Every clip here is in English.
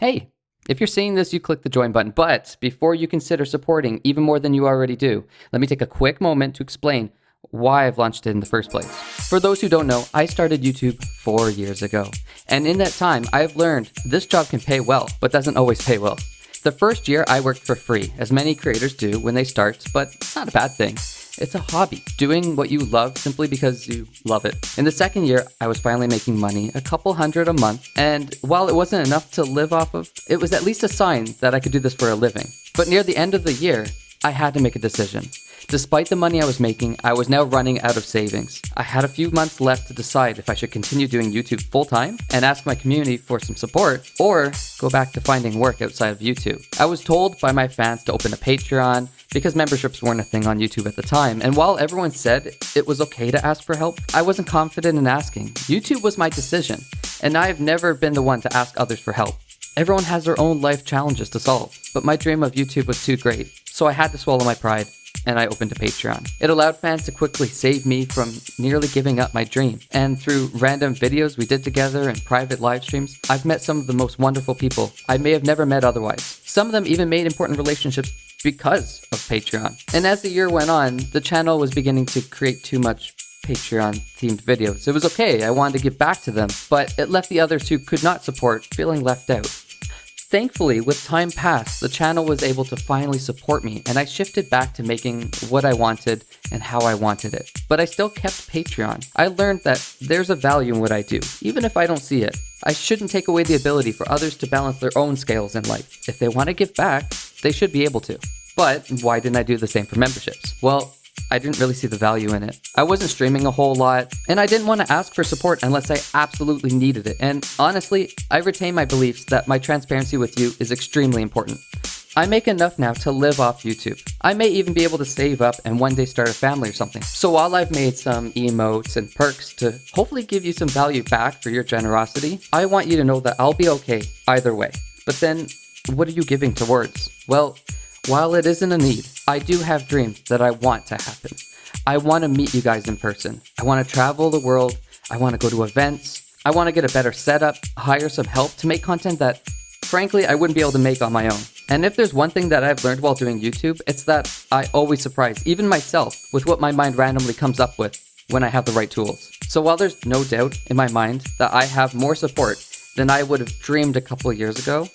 Hey, if you're seeing this, you click the join button. But before you consider supporting even more than you already do, let me take a quick moment to explain why I've launched it in the first place. For those who don't know, I started YouTube 4 years ago. And in that time, I've learned this job can pay well, but doesn't always pay well. The first year, I worked for free, as many creators do when they start, but it's not a bad thing. It's a hobby, doing what you love simply because you love it. In the second year, I was finally making money, a couple hundred a month, and while it wasn't enough to live off of, it was at least a sign that I could do this for a living. But near the end of the year, I had to make a decision. Despite the money I was making, I was now running out of savings. I had a few months left to decide if I should continue doing YouTube full-time and ask my community for some support, or go back to finding work outside of YouTube. I was told by my fans to open a Patreon because memberships weren't a thing on YouTube at the time, and while everyone said it was okay to ask for help, I wasn't confident in asking. YouTube was my decision, and I've never been the one to ask others for help. Everyone has their own life challenges to solve, but my dream of YouTube was too great, so I had to swallow my pride. And I opened a Patreon. It allowed fans to quickly save me from nearly giving up my dream. And through random videos we did together and private live streams, I've met some of the most wonderful people I may have never met otherwise. Some of them even made important relationships because of Patreon. And as the year went on, the channel was beginning to create too much Patreon-themed videos. It was okay, I wanted to give back to them, but it left the others who could not support feeling left out. Thankfully, with time passed, the channel was able to finally support me, and I shifted back to making what I wanted and how I wanted it. But I still kept Patreon. I learned that there's a value in what I do, even if I don't see it. I shouldn't take away the ability for others to balance their own scales in life. If they want to give back, they should be able to. But why didn't I do the same for memberships? Well, I didn't really see the value in it. I wasn't streaming a whole lot, and I didn't want to ask for support unless I absolutely needed it. And honestly, I retain my beliefs that my transparency with you is extremely important. I make enough now to live off YouTube. I may even be able to save up and one day start a family or something. So while I've made some emotes and perks to hopefully give you some value back for your generosity, I want you to know that I'll be okay either way. But then, what are you giving towards? Well, while it isn't a need, I do have dreams that I want to happen. I want to meet you guys in person. I want to travel the world. I want to go to events. I want to get a better setup, hire some help to make content that, frankly, I wouldn't be able to make on my own. And if there's one thing that I've learned while doing YouTube, it's that I always surprise, even myself, with what my mind randomly comes up with when I have the right tools. So while there's no doubt in my mind that I have more support than I would have dreamed a couple of years ago,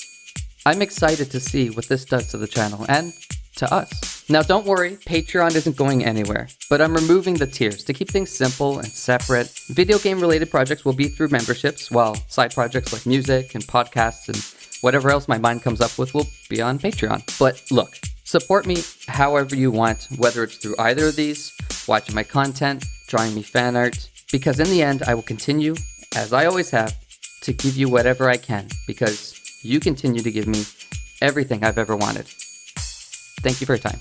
I'm excited to see what this does to the channel and to us. Now don't worry, Patreon isn't going anywhere, but I'm removing the tiers to keep things simple and separate. Video game related projects will be through memberships, while side projects like music and podcasts and whatever else my mind comes up with will be on Patreon. But look, support me however you want, whether it's through either of these, watching my content, drawing me fan art, because in the end I will continue, as I always have, to give you whatever I can, because you continue to give me everything I've ever wanted. Thank you for your time.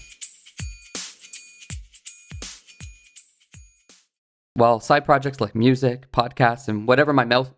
While side projects like music, podcasts, and whatever my mouth